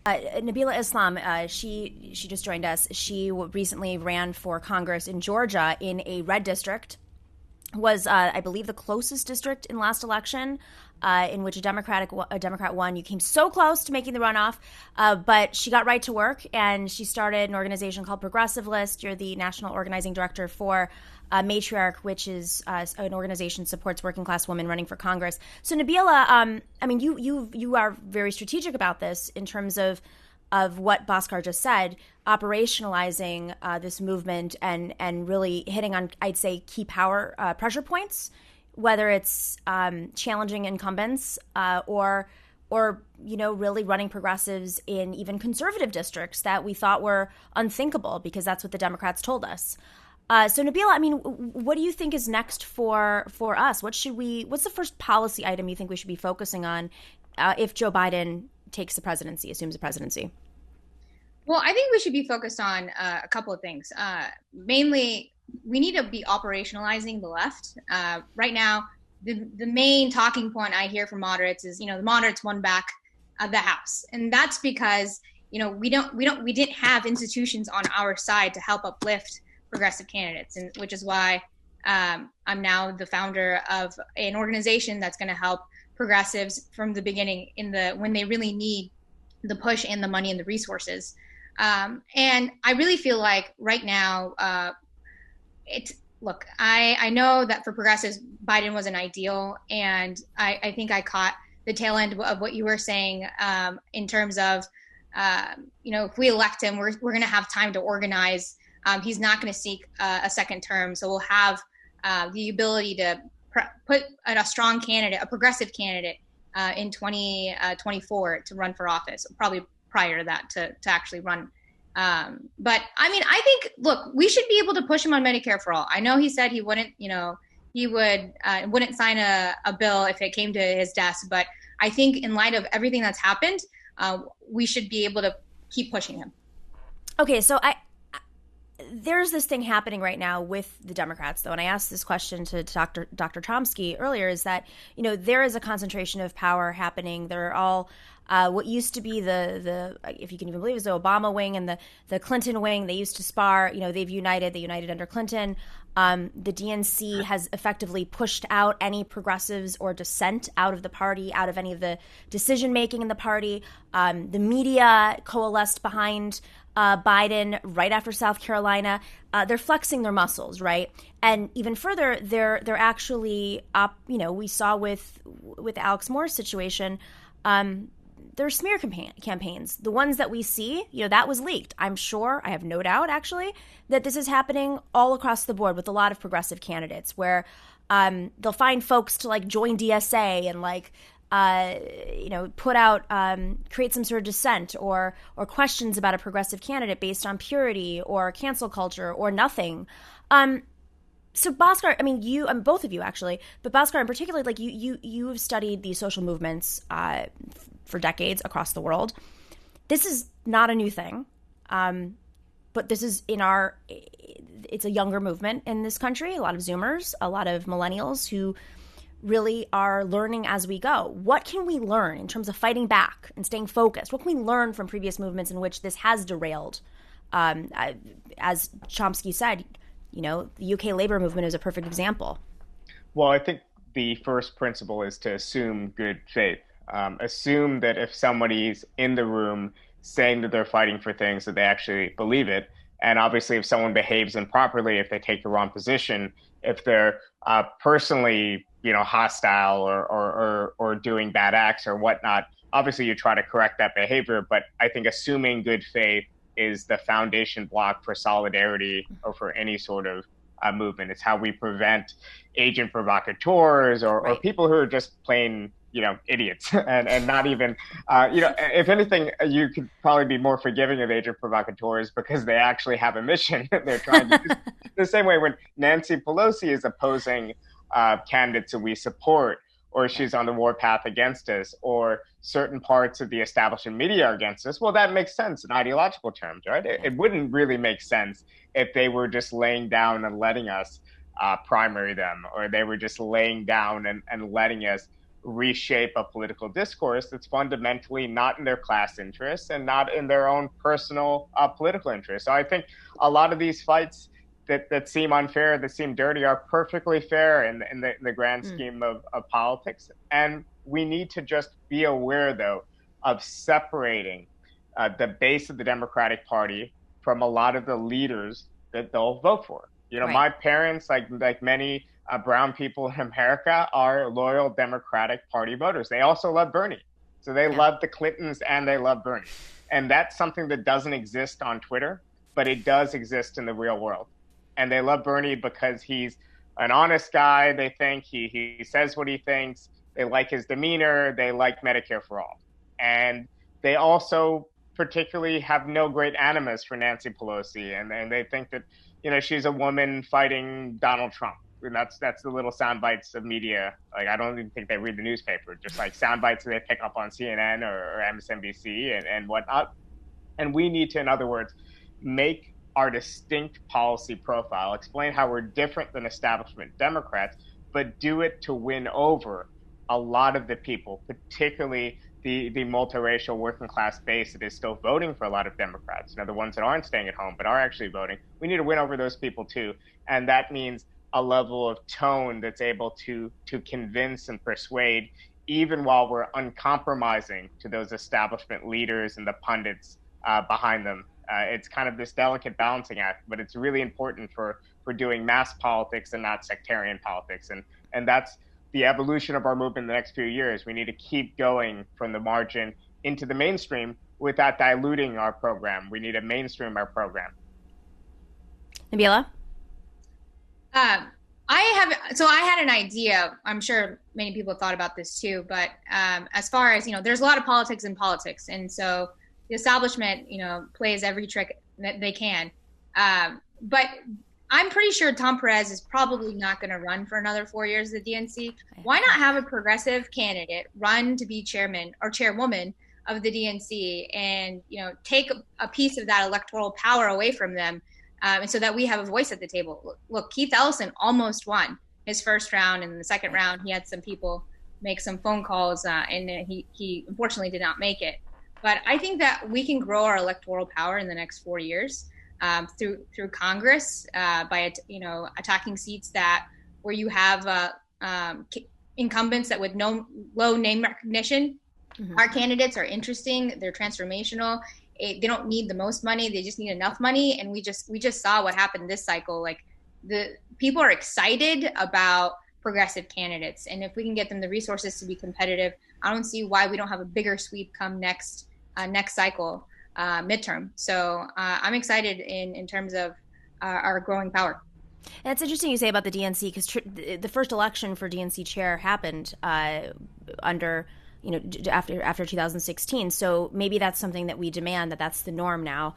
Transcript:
Nabilah Islam, she just joined us. She recently ran for Congress in Georgia in a red district. Was I believe the closest district in last election, in which a Democrat won. You came so close to making the runoff, but she got right to work and she started an organization called Progressive List. You're the national organizing director for Matriarch, which is an organization that supports working class women running for Congress. So Nabilah, I mean, you are very strategic about this in terms of what Bhaskar just said, operationalizing this movement and really hitting on, I'd say, key power pressure points, whether it's challenging incumbents or really running progressives in even conservative districts that we thought were unthinkable because that's what the Democrats told us. So Nabilah, I mean, what do you think is next for us? What's the first policy item you think we should be focusing on if Joe Biden assumes the presidency? Well, I think we should be focused on a couple of things. Mainly, we need to be operationalizing the left. Right now, the main talking point I hear from moderates is, the moderates won back the House, and that's because we didn't have institutions on our side to help uplift progressive candidates, and which is why I'm now the founder of an organization that's going to help progressives from the beginning when they really need the push and the money and the resources. And I really feel like right now, I know that for progressives, Biden wasn't ideal. And I think I caught the tail end of what you were saying in terms of, if we elect him, we're going to have time to organize. He's not going to seek a second term. So we'll have the ability to put a strong candidate, a progressive candidate in 2024 to run for office, probably prior to that to actually run. But I mean, I think, look, we should be able to push him on Medicare for all. I know he said he wouldn't, wouldn't sign a bill if it came to his desk. But I think in light of everything that's happened, we should be able to keep pushing him. Okay, so there's this thing happening right now with the Democrats, though, and I asked this question to Dr. Chomsky earlier, is that, there is a concentration of power happening. They're all what used to be the if you can even believe it, the Obama wing and the Clinton wing. They used to spar. They united under Clinton. The DNC has effectively pushed out any progressives or dissent out of the party, out of any of the decision making in the party. The media coalesced behind Biden right after South Carolina. They're flexing their muscles, right? And even further, they're actually we saw with Alex Moore's situation. There are smear campaigns. The ones that we see, that was leaked. I'm sure, I have no doubt, actually, that this is happening all across the board with a lot of progressive candidates where they'll find folks to, join DSA and, put out, create some sort of dissent or questions about a progressive candidate based on purity or cancel culture or nothing. So Bhaskar, I mean, both of you actually, but Bhaskar in particular, you have studied these social movements for decades across the world. This is not a new thing, but this is it's a younger movement in this country. A lot of Zoomers, a lot of millennials who really are learning as we go. What can we learn in terms of fighting back and staying focused? What can we learn from previous movements in which this has derailed? As Chomsky said, the UK labor movement is a perfect example. Well, I think the first principle is to assume good faith. Assume that if somebody's in the room saying that they're fighting for things, that they actually believe it. And obviously, if someone behaves improperly, if they take the wrong position, if they're personally, hostile or doing bad acts or whatnot, obviously you try to correct that behavior. But I think assuming good faith is the foundation block for solidarity or for any sort of movement. It's how we prevent agent provocateurs or people who are just plain, idiots and not even, if anything, you could probably be more forgiving of agent provocateurs because they actually have a mission. They're trying to do the same way when Nancy Pelosi is opposing candidates that we support, or she's on the warpath against us, or certain parts of the establishment media are against us. Well, that makes sense in ideological terms, right? It wouldn't really make sense if they were just laying down and letting us primary them, or they were just laying down and letting us reshape a political discourse that's fundamentally not in their class interests and not in their own personal political interests. So I think a lot of these fights that seem unfair, that seem dirty, are perfectly fair in the grand scheme of politics. And we need to just be aware, though, of separating the base of the Democratic Party from a lot of the leaders that they'll vote for. You know, right. My parents, like many brown people in America, are loyal Democratic Party voters. They also love Bernie. So they love the Clintons and they love Bernie. And that's something that doesn't exist on Twitter, but it does exist in the real world. And they love Bernie because he's an honest guy. They think he says what he thinks. They like his demeanor. They like Medicare for all. And they also particularly have no great animus for Nancy Pelosi. And they think that, you know, she's a woman fighting Donald Trump. And that's the little sound bites of media. Like, I don't even think they read the newspaper, just like sound bites that they pick up on CNN or MSNBC and whatnot. And we need to, in other words, make our distinct policy profile, explain how we're different than establishment Democrats, but do it to win over a lot of the people, particularly the multiracial working class base that is still voting for a lot of Democrats, you know, the ones that aren't staying at home but are actually voting. We need to win over those people too. And that means a level of tone that's able to convince and persuade, even while we're uncompromising to those establishment leaders and the pundits behind them. It's kind of this delicate balancing act, but it's really important for doing mass politics and not sectarian politics. And that's the evolution of our movement in the next few years. We need to keep going from the margin into the mainstream without diluting our program. We need to mainstream our program. Nabilah? I had an idea. I'm sure many people thought about this too, but as far as, you know, there's a lot of politics in politics. And so the establishment, you know, plays every trick that they can. But I'm pretty sure Tom Perez is probably not going to run for another 4 years at the DNC. Why not have a progressive candidate run to be chairman or chairwoman of the DNC and, you know, take a piece of that electoral power away from them, and so that we have a voice at the table. Look, Keith Ellison almost won his first round, and in the second round, he had some people make some phone calls, and he unfortunately did not make it. But I think that we can grow our electoral power in the next 4 years through Congress by attacking seats where you have incumbents that with low name recognition. Mm-hmm. Our candidates are interesting. They're transformational. They don't need the most money. They just need enough money. And we just saw what happened this cycle. Like, the people are excited about progressive candidates, and if we can get them the resources to be competitive, I don't see why we don't have a bigger sweep come next cycle, midterm. So I'm excited in terms of our growing power. And it's interesting you say about the DNC, because the first election for DNC chair happened under, you know, after 2016. So maybe that's something that we demand, that's the norm now.